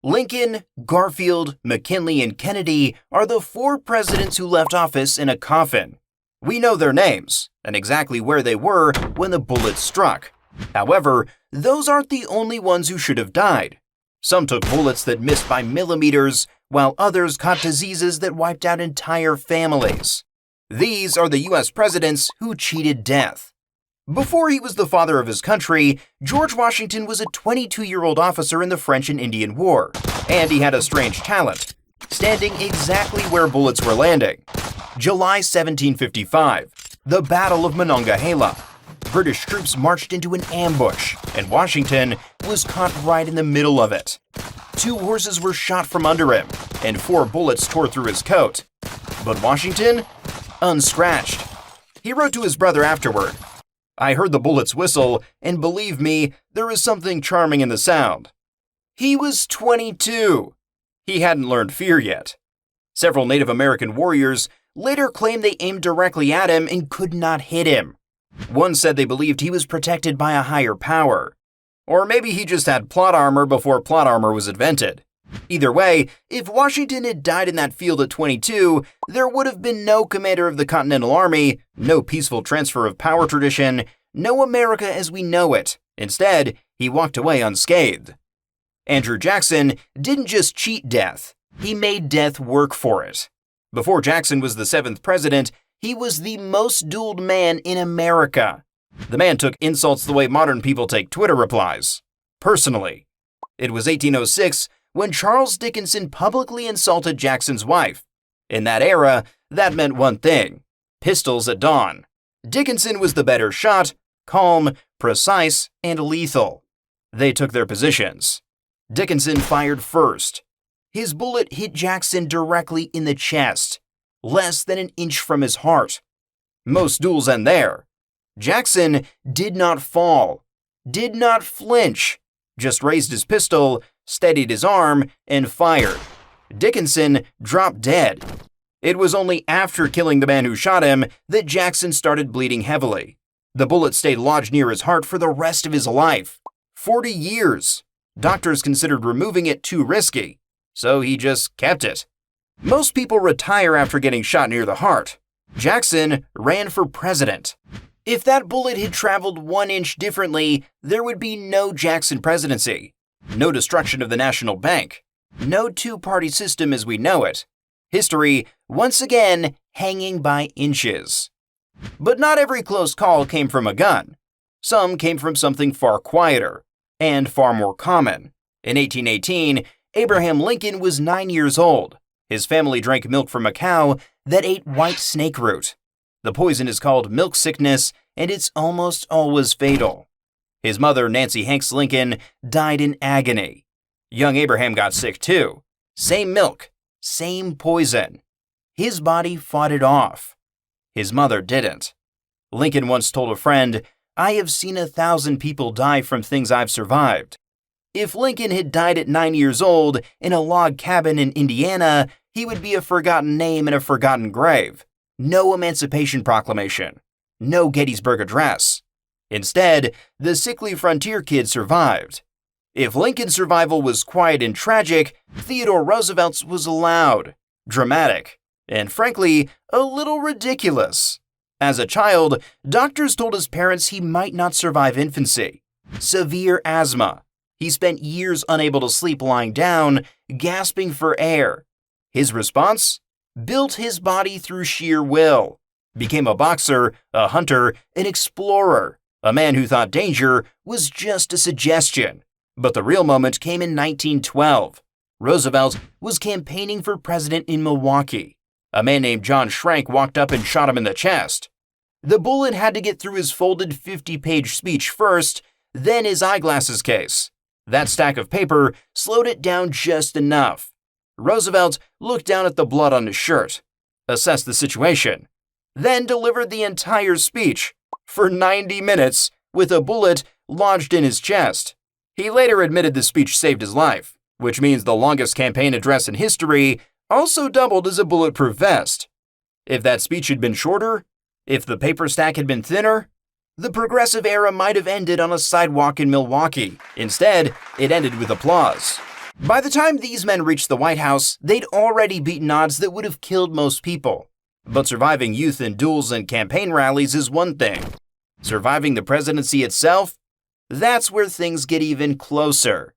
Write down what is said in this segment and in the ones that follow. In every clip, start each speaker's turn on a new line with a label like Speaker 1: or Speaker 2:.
Speaker 1: Lincoln, Garfield, McKinley, and Kennedy are the four presidents who left office in a coffin. We know their names and exactly where they were when the bullet struck. However, those aren't the only ones who should have died. Some took bullets that missed by millimeters, while others caught diseases that wiped out entire families. These are the US presidents who cheated death. Before he was the father of his country, George Washington was a 22-year-old officer in the French and Indian War, and he had a strange talent, standing exactly where bullets were landing. July 1755, the Battle of Monongahela. British troops marched into an ambush, and Washington was caught right in the middle of it. 2 horses were shot from under him, and 4 bullets tore through his coat. But Washington? Unscratched. He wrote to his brother afterward, "I heard the bullets whistle, and believe me, there is something charming in the sound." He was 22. He hadn't learned fear yet. Several Native American warriors later claimed they aimed directly at him and could not hit him. One said they believed he was protected by a higher power. Or maybe he just had plot armor before plot armor was invented. Either way, if Washington had died in that field at 22, there would have been no commander of the Continental Army, no peaceful transfer of power tradition, no America as we know it. Instead, he walked away unscathed. Andrew Jackson didn't just cheat death, he made death work for it. Before Jackson was the 7th president, he was the most dueled man in America. The man took insults the way modern people take Twitter replies. Personally. It was 1806 when Charles Dickinson publicly insulted Jackson's wife. In that era, that meant one thing: pistols at dawn. Dickinson was the better shot, calm, precise, and lethal. They took their positions. Dickinson fired first. His bullet hit Jackson directly in the chest, less than an inch from his heart. Most duels end there. Jackson did not fall, did not flinch, just raised his pistol, steadied his arm, and fired. Dickinson dropped dead. It was only after killing the man who shot him that Jackson started bleeding heavily. The bullet stayed lodged near his heart for the rest of his life. 40 years. Doctors considered removing it too risky, so he just kept it. Most people retire after getting shot near the heart. Jackson ran for president. If that bullet had traveled 1 inch differently, there would be no Jackson presidency, no destruction of the national bank, no two-party system as we know it. History, once again, hanging by inches. But not every close call came from a gun. Some came from something far quieter and far more common. In 1818, Abraham Lincoln was 9 years old. His family drank milk from a cow that ate white snake root. The poison is called milk sickness, and it's almost always fatal. His mother, Nancy Hanks Lincoln, died in agony. Young Abraham got sick too. Same milk, same poison. His body fought it off. His mother didn't. Lincoln once told a friend, "I have seen 1,000 people die from things I've survived." If Lincoln had died at 9 years old in a log cabin in Indiana, he would be a forgotten name in a forgotten grave. No Emancipation Proclamation. No Gettysburg Address. Instead, the sickly frontier kid survived. If Lincoln's survival was quiet and tragic, Theodore Roosevelt's was loud, dramatic, and frankly, a little ridiculous. As a child, doctors told his parents he might not survive infancy. Severe asthma. He spent years unable to sleep lying down, gasping for air. His response? Built his body through sheer will. Became a boxer, a hunter, an explorer, a man who thought danger was just a suggestion. But the real moment came in 1912. Roosevelt was campaigning for president in Milwaukee. A man named John Schrank walked up and shot him in the chest. The bullet had to get through his folded 50-page speech first, then his eyeglasses case. That stack of paper slowed it down just enough. Roosevelt looked down at the blood on his shirt, assessed the situation, then delivered the entire speech for 90 minutes with a bullet lodged in his chest. He later admitted the speech saved his life, which means the longest campaign address in history also doubled as a bulletproof vest. If that speech had been shorter, if the paper stack had been thinner, the progressive era might have ended on a sidewalk in Milwaukee. Instead, it ended with applause. By the time these men reached the White House, they'd already beaten odds that would have killed most people. But surviving youth in duels and campaign rallies is one thing. Surviving the presidency itself? That's where things get even closer.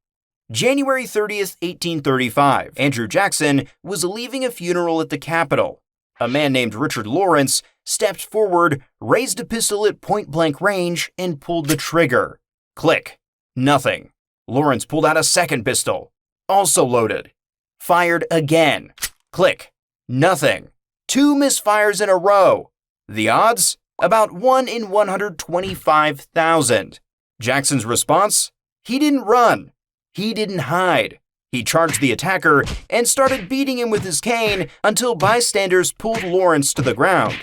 Speaker 1: January 30th, 1835, Andrew Jackson was leaving a funeral at the Capitol. A man named Richard Lawrence stepped forward, raised a pistol at point-blank range, and pulled the trigger. Click. Nothing. Lawrence pulled out a second pistol, also loaded. Fired again. Click. Nothing. 2 misfires in a row. The odds? About 1 in 125,000. Jackson's response? He didn't run. He didn't hide. He charged the attacker and started beating him with his cane until bystanders pulled Lawrence to the ground.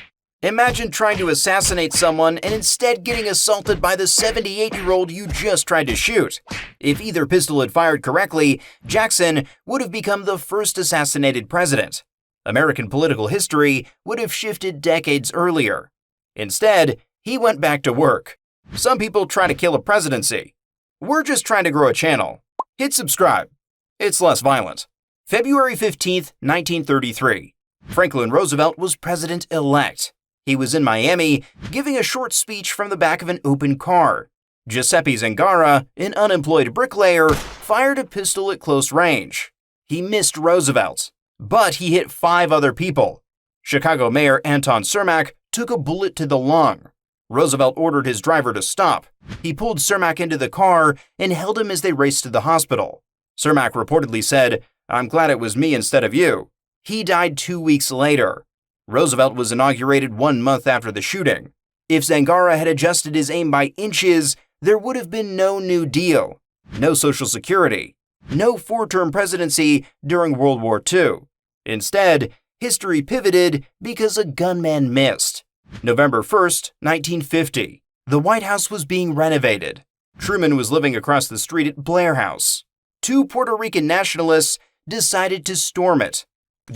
Speaker 1: Imagine trying to assassinate someone and instead getting assaulted by the 78-year-old you just tried to shoot. If either pistol had fired correctly, Jackson would have become the first assassinated president. American political history would have shifted decades earlier. Instead, he went back to work. Some people try to kill a presidency. We're just trying to grow a channel. Hit subscribe. It's less violent. February 15th, 1933. Franklin Roosevelt was president-elect. He was in Miami, giving a short speech from the back of an open car. Giuseppe Zangara, an unemployed bricklayer, fired a pistol at close range. He missed Roosevelt, but he hit 5 other people. Chicago Mayor Anton Cermak took a bullet to the lung. Roosevelt ordered his driver to stop. He pulled Cermak into the car and held him as they raced to the hospital. Cermak reportedly said, "I'm glad it was me instead of you." He died 2 weeks later. Roosevelt was inaugurated 1 month after the shooting. If Zangara had adjusted his aim by inches, there would have been no New Deal, no Social Security, no 4-term presidency during World War II. Instead, history pivoted because a gunman missed. November 1st, 1950. The White House was being renovated. Truman was living across the street at Blair House. 2 Puerto Rican nationalists decided to storm it.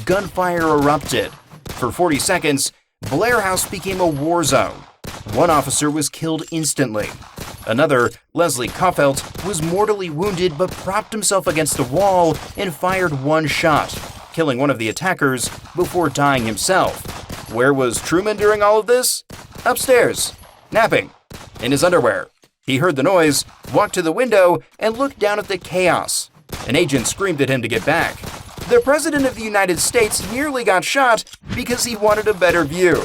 Speaker 1: Gunfire erupted. For 40 seconds, Blair House became a war zone. 1 officer was killed instantly. Another, Leslie Koffelt, was mortally wounded but propped himself against the wall and fired 1 shot, killing one of the attackers before dying himself. Where was Truman during all of this? Upstairs, napping, in his underwear. He heard the noise, walked to the window, and looked down at the chaos. An agent screamed at him to get back. The President of the United States nearly got shot because he wanted a better view.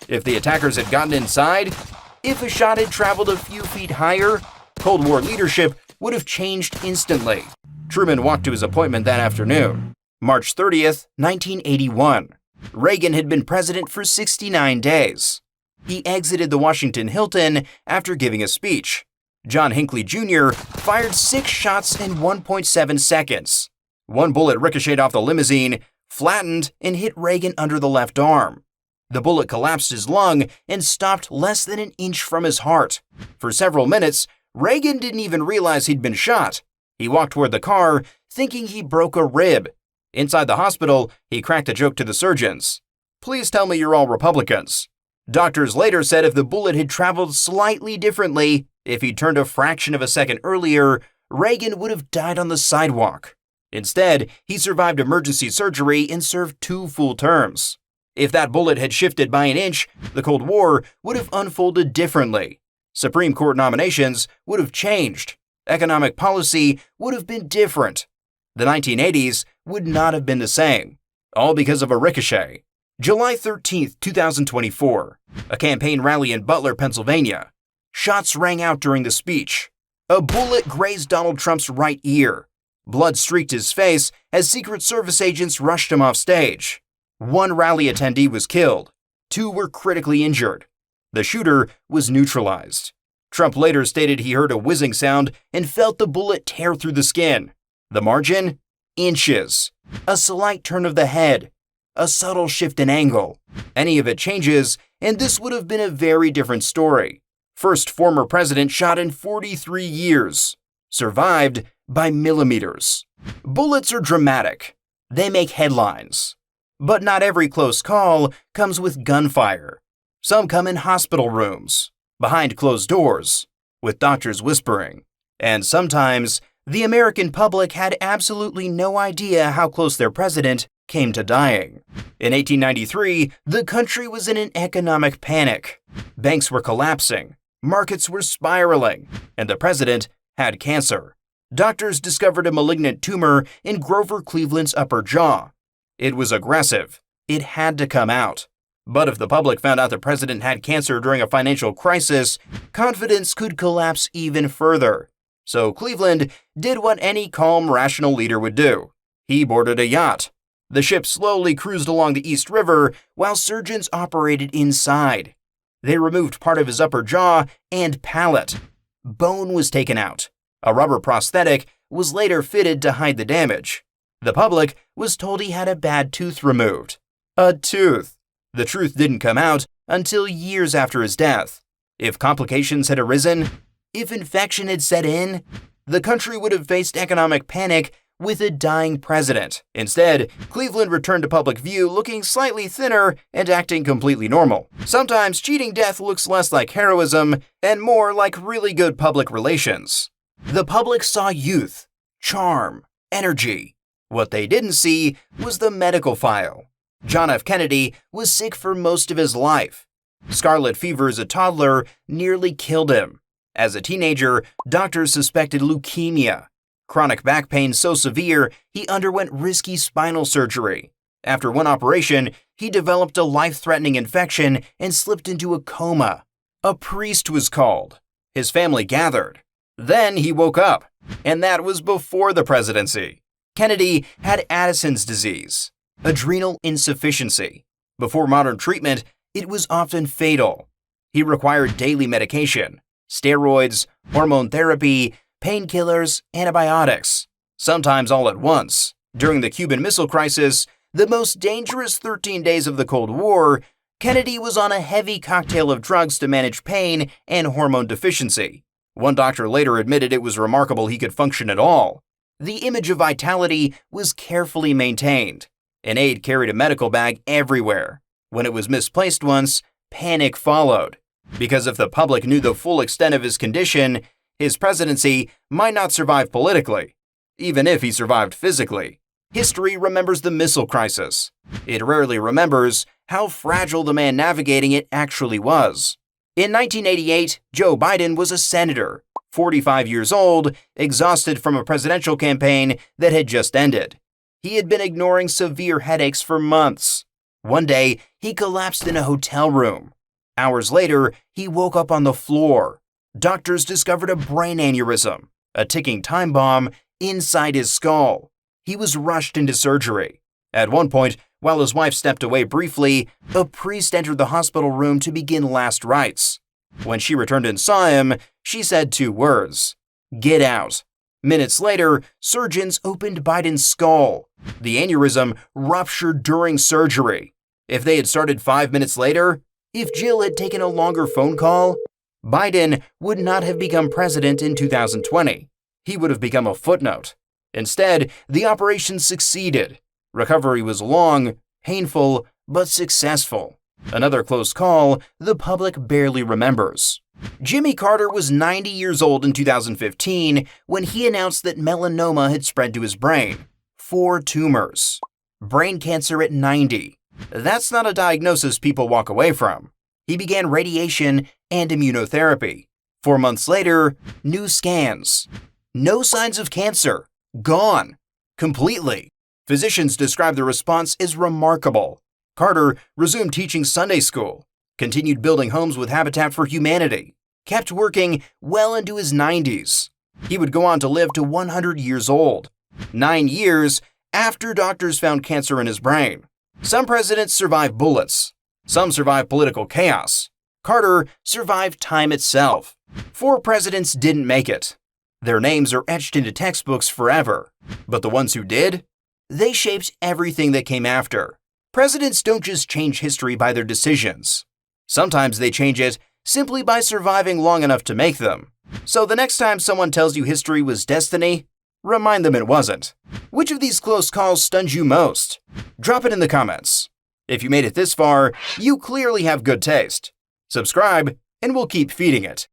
Speaker 1: If the attackers had gotten inside, if a shot had traveled a few feet higher, Cold War leadership would have changed instantly. Truman walked to his appointment that afternoon. March 30th, 1981. Reagan had been president for 69 days. He exited the Washington Hilton after giving a speech. John Hinckley Jr. fired 6 shots in 1.7 seconds. 1 bullet ricocheted off the limousine, flattened, and hit Reagan under the left arm. The bullet collapsed his lung and stopped less than an inch from his heart. For several minutes, Reagan didn't even realize he'd been shot. He walked toward the car, thinking he broke a rib. Inside the hospital, he cracked a joke to the surgeons. "Please tell me you're all Republicans." Doctors later said if the bullet had traveled slightly differently, if he'd turned a fraction of a second earlier, Reagan would have died on the sidewalk. Instead, he survived emergency surgery and served 2 full terms. If that bullet had shifted by an inch, the Cold War would have unfolded differently. Supreme Court nominations would have changed. Economic policy would have been different. The 1980s would not have been the same, all because of a ricochet. July 13th, 2024, a campaign rally in Butler, Pennsylvania. Shots rang out during the speech. A bullet grazed Donald Trump's right ear. Blood streaked his face as Secret Service agents rushed him off stage. 1 rally attendee was killed. 2 were critically injured. The shooter was neutralized. Trump later stated he heard a whizzing sound and felt the bullet tear through the skin. The margin? Inches. A slight turn of the head. A subtle shift in angle. Any of it changes, and this would have been a very different story. First former president shot in 43 years. Survived by millimeters. Bullets are dramatic. They make headlines. But not every close call comes with gunfire. Some come in hospital rooms, behind closed doors, with doctors whispering. And sometimes The American public had absolutely no idea how close their president came to dying. In 1893, the country was in an economic panic. Banks were collapsing, markets were spiraling, and the president had cancer. Doctors discovered a malignant tumor in Grover Cleveland's upper jaw. It was aggressive. It had to come out. But if the public found out the president had cancer during a financial crisis, confidence could collapse even further. So Cleveland did what any calm, rational leader would do. He boarded a yacht. The ship slowly cruised along the East River while surgeons operated inside. They removed part of his upper jaw and palate. Bone was taken out. A rubber prosthetic was later fitted to hide the damage. The public was told he had a bad tooth removed. A tooth. The truth didn't come out until years after his death. If complications had arisen, if infection had set in, the country would have faced economic panic with a dying president. Instead, Cleveland returned to public view looking slightly thinner and acting completely normal. Sometimes cheating death looks less like heroism and more like really good public relations. The public saw youth, charm, energy. What they didn't see was the medical file. John F. Kennedy was sick for most of his life. Scarlet fever as a toddler nearly killed him. As a teenager, doctors suspected leukemia. Chronic back pain so severe, he underwent risky spinal surgery. After one operation, he developed a life-threatening infection and slipped into a coma. A priest was called. His family gathered. Then he woke up, and that was before the presidency. Kennedy had Addison's disease, adrenal insufficiency. Before modern treatment, it was often fatal. He required daily medication, steroids, hormone therapy, painkillers, antibiotics, sometimes all at once. During the Cuban Missile Crisis, the most dangerous 13 days of the Cold War, Kennedy was on a heavy cocktail of drugs to manage pain and hormone deficiency. One doctor later admitted it was remarkable he could function at all. The image of vitality was carefully maintained. An aide carried a medical bag everywhere. When it was misplaced once, panic followed. Because if the public knew the full extent of his condition, his presidency might not survive politically, even if he survived physically. History remembers the missile crisis. It rarely remembers how fragile the man navigating it actually was. In 1988, Joe Biden was a senator, 45 years old, exhausted from a presidential campaign that had just ended. He had been ignoring severe headaches for months. One day, he collapsed in a hotel room. Hours later, he woke up on the floor. Doctors discovered a brain aneurysm, a ticking time bomb, inside his skull. He was rushed into surgery. At one point, while his wife stepped away briefly, a priest entered the hospital room to begin last rites. When she returned and saw him, she said 2 words: "Get out." Minutes later, surgeons opened Biden's skull. The aneurysm ruptured during surgery. If they had started 5 minutes later, if Jill had taken a longer phone call, Biden would not have become president in 2020. He would have become a footnote. Instead, the operation succeeded. Recovery was long, painful, but successful. Another close call the public barely remembers. Jimmy Carter was 90 years old in 2015 when he announced that melanoma had spread to his brain. 4 tumors. Brain cancer at 90. That's not a diagnosis people walk away from. He began radiation and immunotherapy. 4 months later, new scans. No signs of cancer. Gone. Completely. Physicians describe the response as remarkable. Carter resumed teaching Sunday school, continued building homes with Habitat for Humanity, kept working well into his 90s. He would go on to live to 100 years old, 9 years after doctors found cancer in his brain. Some presidents survive bullets. Some survive political chaos. Carter survived time itself. 4 presidents didn't make it. Their names are etched into textbooks forever. But the ones who did? They shaped everything that came after. Presidents don't just change history by their decisions. Sometimes they change it simply by surviving long enough to make them. So the next time someone tells you history was destiny, remind them it wasn't. Which of these close calls stunned you most? Drop it in the comments. If you made it this far, you clearly have good taste. Subscribe, and we'll keep feeding it.